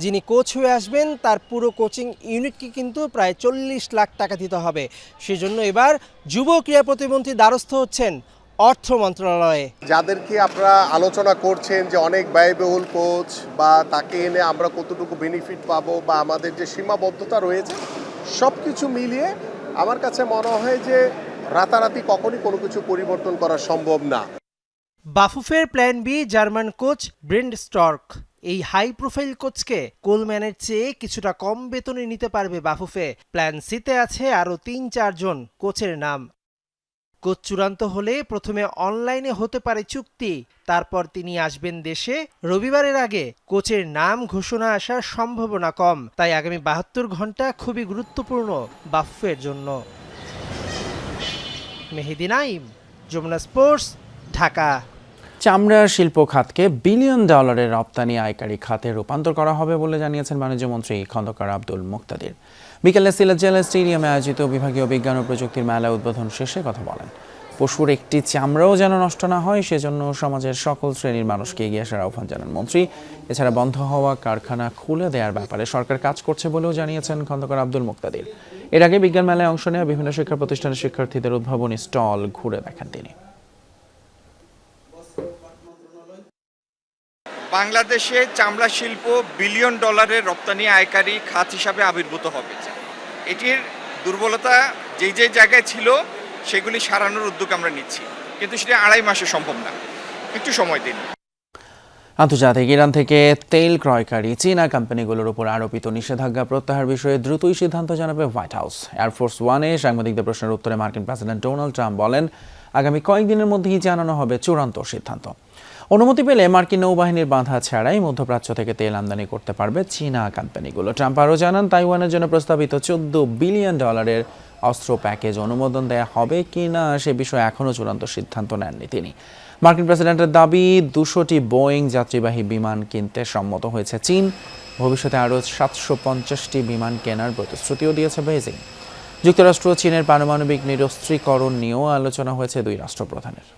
Speaker 17: যিনি কোচ হয়ে আসবেন তার পুরো কোচিং ইউনিটকে কিন্তু প্রায় 40 লাখ টাকা দিতে হবে। সেজন্য এবার যুব ক্রীড়া প্রতিমন্ত্রী দ্বারস্থ হচ্ছেন অর্থ মন্ত্রণালয়ে।
Speaker 12: যাদেরকে আপনারা আলোচনা করছেন যে অনেক ব্যয়বহুল কোচ বা তাকে এনে আমরা কতটুকু বেনিফিট পাবো বা আমাদের যে সীমাবদ্ধতা রয়েছে সব কিছু মিলিয়ে আমার কাছে মনে হয় যে রাতারাতি কখনই কোনো কিছু পরিবর্তন করা সম্ভব না।
Speaker 17: বাফুফের plan B German coach Brent Stork. এই হাই প্রোফাইল কোচকে কোলম্যানের চেয়ে কিছুটা কম বেতনে নিতে পারবে বাফুফে। প্ল্যান সিতে আছে আরও 3-4 জন কোচের নাম। কোচ চূড়ান্ত হলে প্রথমে অনলাইনে হতে পারে চুক্তি, তারপর তিনি আসবেন দেশে। রবিবারের আগে কোচের নাম ঘোষণা আসার সম্ভাবনা কম, তাই আগামী 72 ঘন্টা খুবই গুরুত্বপূর্ণ বাফুফের জন্য। মেহেদি নাইম, যমুনা স্পোর্টস, ঢাকা।
Speaker 1: চামড়া শিল্প খাতকে বিলিয়ন ডলারের রপ্তানি আয়কারী খাতে রূপান্তর করা হবে বলে জানিয়েছেন বাণিজ্যমন্ত্রী খন্দকার আব্দুল মুক্তাদির। বিকেলে সিলেট জেলা স্টেডিয়ামে আয়োজিত বিভাগীয় বিজ্ঞান ও প্রযুক্তির মেলা উদ্বোধন শেষে কথা বলেন। পশুর একটি চামড়াও যেন নষ্ট না হয় সেজন্য সমাজের সকল শ্রেণীর মানুষকে এগিয়ে আসার আহ্বান জানান মন্ত্রী। এছাড়া বন্ধ হওয়া কারখানা খুলে দেওয়ার ব্যাপারে সরকার কাজ করছে বলেও জানিয়েছেন খন্দকার আব্দুল মুক্তাদির। এর আগে বিজ্ঞান মেলায় অংশ নেওয়া বিভিন্ন শিক্ষা প্রতিষ্ঠানের শিক্ষার্থীদের উদ্ভাবনী স্টল ঘুরে দেখেন তিনি।
Speaker 6: বাংলাদেশে চামড়া শিল্প বিলিয়ন ডলারের রপ্তানি আয়কারী খাত হিসাবে আবির্ভূত হবে। এটির দুর্বলতা যেই যেই জায়গায় ছিল সেগুলি সারানোর উদ্যোগ আমরা নিচ্ছি, কিন্তু সেটা 2.5 মাসে সম্ভব না, একটু সময় দিন।
Speaker 1: আন্তর্জাতিক ইরান থেকে তেল ক্রয়কারী চীনা কোম্পানিগুলোর উপর আরোপিত নিষেধাজ্ঞা প্রত্যাহার বিষয়ে দ্রুতই সিদ্ধান্ত জানাবে হোয়াইট হাউস। এয়ারফোর্স ওয়ানে সাংবাদিকদের প্রশ্নের উত্তরে মার্কিন প্রেসিডেন্ট ডোনাল্ড ট্রাম্প বলেন, আগামী কয়েকদিনের মধ্যেই জানানো হবে চূড়ান্ত সিদ্ধান্ত। অনুমতি পেলে মার্কিন নৌবাহিনীর বাধা ছাড়াই মধ্যপ্রাচ্য থেকে তেল আমদানি করতে পারবে চীনা কোম্পানিগুলো। ট্রাম্প আরও জানান, তাইওয়ানের জন্য প্রস্তাবিত $14 বিলিয়ন অস্ত্র প্যাকেজ অনুমোদন দেয়া হবে কিনা সে বিষয়ে এখনও চূড়ান্ত সিদ্ধান্ত নেননি তিনি। মার্কিন প্রেসিডেন্টের দাবি 200টি বোয়িং যাত্রীবাহী বিমান কিনতে সম্মত হয়েছে চীন। ভবিষ্যতে আরও 750টি বিমান কেনার প্রতিশ্রুতিও দিয়েছে বেইজিং। যুক্তরাষ্ট্র ও চীনের পারমাণবিক নিরস্ত্রীকরণ নিয়েও আলোচনা হয়েছে দুই রাষ্ট্রপ্রধানের।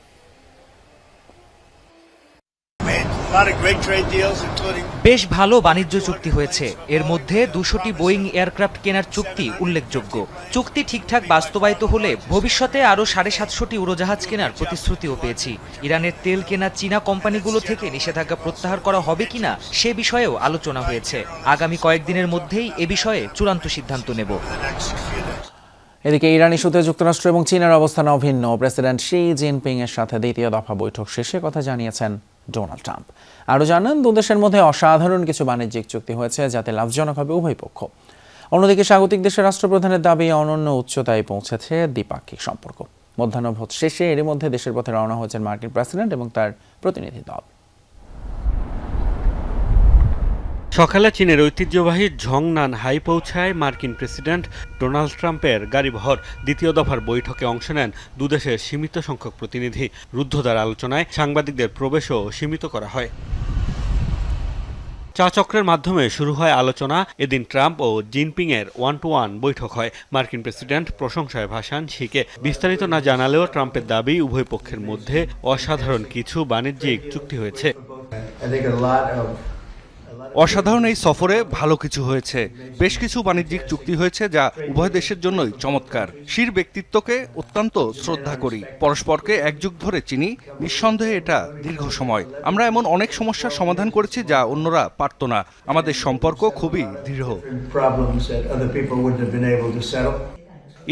Speaker 8: বেশ ভালো বাণিজ্য চুক্তি হয়েছে। এর মধ্যে 200টি বোয়িং এয়ারক্রাফট কেনার চুক্তি উল্লেখযোগ্য। চুক্তি ঠিকঠাক বাস্তবায়িত হলে ভবিষ্যতে আরও 750টি উড়োজাহাজ কেনার প্রতিশ্রুতিও পেয়েছি। ইরানের তেল কেনা চীনা কোম্পানিগুলো থেকে নিষেধাজ্ঞা প্রত্যাহার করা হবে কিনা সে বিষয়েও আলোচনা হয়েছে। আগামী কয়েকদিনের মধ্যেই এ বিষয়ে চূড়ান্ত সিদ্ধান্ত নেব।
Speaker 1: এদিকে ইরান ইস্যুতে যুক্তরাষ্ট্র এবং চীনের অবস্থান অভিন্ন। প্রেসিডেন্ট শি জিনপিং এর সাথে দ্বিতীয় দফা বৈঠক শেষে কথা জানিয়েছেন ডোনাল্ড ট্রাম্প। আরও জানান, দুদেশের মধ্যে অসাধারণ কিছু বাণিজ্যিক চুক্তি হয়েছে যাতে লাভজনক হবে উভয় পক্ষ। অন্যদিকে স্বাগতিক দেশের রাষ্ট্রপ্রধানের দাবি অনন্য উচ্চতায় পৌঁছেছে দ্বিপাক্ষিক সম্পর্ক। মধ্যাহ্নভোজ শেষে এরই মধ্যে দেশের পথে রওনা হয়েছেন মার্কিন প্রেসিডেন্ট এবং তার প্রতিনিধি দল।
Speaker 14: সকালে চীনের ঐতিহ্যবাহী ঝংনান হাই পৌঁছায় মার্কিন প্রেসিডেন্ট ডোনাল্ড ট্রাম্পের গাড়িবহর। দ্বিতীয় দফার বৈঠকে অংশ নেন দুদেশের সীমিত সংখ্যক প্রতিনিধি। রুদ্ধদ্বার আলোচনায় সাংবাদিকদের প্রবেশও সীমিত করা হয়। চা চক্রের মাধ্যমে শুরু হয় আলোচনা। এদিন ট্রাম্প ও জিনপিং এর 1-to-1 বৈঠক হয়। মার্কিন প্রেসিডেন্ট প্রশংসায় ভাষান শিকে বিস্তারিত না জানালেও ট্রাম্পের দাবি উভয় পক্ষের মধ্যে অসাধারণ কিছু বাণিজ্যিক চুক্তি হয়েছে।
Speaker 15: অসাধারণ এই সফরে ভালো কিছু হয়েছে। বেশ কিছু বাণিজ্যিক চুক্তি হয়েছে যা উভয় দেশের জন্যই চমৎকার। শির ব্যক্তিত্বকে অত্যন্ত শ্রদ্ধা করি, পরস্পরকে এক যুগ ধরে চিনি। নিঃসন্দেহে এটা দীর্ঘ সময়। আমরা এমন অনেক সমস্যার সমাধান করেছি যা অন্যরা পারত না। আমাদের সম্পর্ক খুবই দৃঢ়।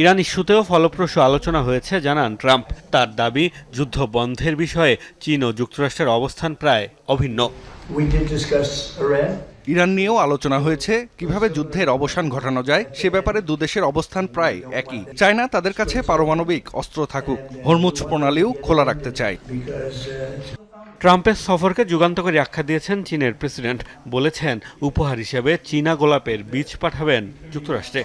Speaker 14: ইরান ইস্যুতেও ফলপ্রসূ আলোচনা হয়েছে জানান ট্রাম্প। তার দাবি, যুদ্ধ বন্ধের বিষয়ে চীন ও যুক্তরাষ্ট্রের অবস্থান প্রায় অভিন্ন।
Speaker 15: ইরান নিয়েও আলোচনা হয়েছে, কিভাবে যুদ্ধের অবসান ঘটানো যায় সে ব্যাপারে দুদেশের অবস্থান প্রায় একই। চায় না তাদের কাছে পারমাণবিক অস্ত্র থাকুক, হরমুজ প্রণালীও খোলা রাখতে চায়।
Speaker 14: ট্রাম্পের সফরকে যুগান্তকারী আখ্যা দিয়েছেন চীনের প্রেসিডেন্ট, বলেছেন উপহার হিসেবে চীনা গোলাপের বীজ পাঠাবেন যুক্তরাষ্ট্রে।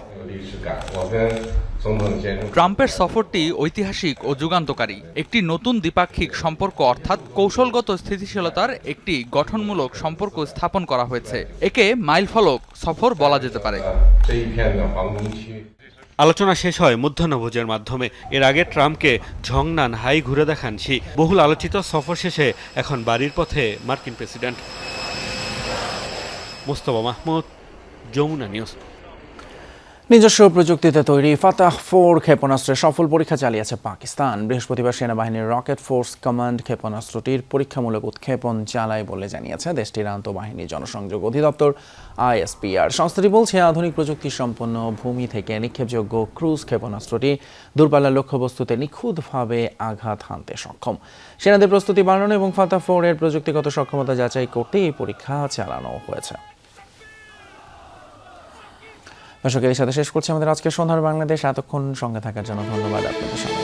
Speaker 18: ট্রাম্পের সফরটি ঐতিহাসিক ও যুগান্তকারী। একটি নতুন দ্বিপাক্ষিক সম্পর্ক অর্থাৎ কৌশলগত স্থিতিশীলতার একটি গঠনমূলক সম্পর্ক স্থাপন করা হয়েছে। একে মাইলফলক সফর বলা যেতে পারে।
Speaker 14: আলোচনা শেষ হয় মধ্যাহ্নভোজের মাধ্যমে। এর আগে ট্রাম্পকে ঝংনান হাই ঘুরে দেখান শি। বহুল আলোচিত সফর শেষে এখন বাড়ির পথে মার্কিন প্রেসিডেন্ট। মোস্তফা মাহমুদ, যমুনা নিউজ।
Speaker 1: নিজস্ব প্রযুক্তিতে তৈরি ফাতাহ 4 ক্ষেপণাস্ত্রের সফল পরীক্ষা চালিয়েছে পাকিস্তান। বৃহস্পতিবার সেনাবাহিনীর রকেট ফোর্স কমান্ড ক্ষেপণাস্ত্রটির পরীক্ষামূলক উৎক্ষেপণ চালায় বলে জানিয়েছে দেশটির আন্তঃবাহিনী জনসংযোগ অধিদপ্তর ISPR। সংস্থাটি বলছে, আধুনিক প্রযুক্তি সম্পন্ন ভূমি থেকে নিক্ষেপযোগ্য ক্রুজ ক্ষেপণাস্ত্রটি দূরপাল্লার লক্ষ্যবস্তুতে নিখুঁতভাবে আঘাত হানতে সক্ষম। সেনাদের প্রস্তুতি বাড়ানো এবং ফাতাহ 4 এর প্রযুক্তিগত সক্ষমতা যাচাই করতে এই পরীক্ষা চালানো হয়েছে। দর্শক, এর সাথে শেষ করছি আমাদের আজকের সন্ধ্যার বাংলাদেশ। এতক্ষণ সঙ্গে থাকার জন্য ধন্যবাদ আপনাদের সঙ্গে।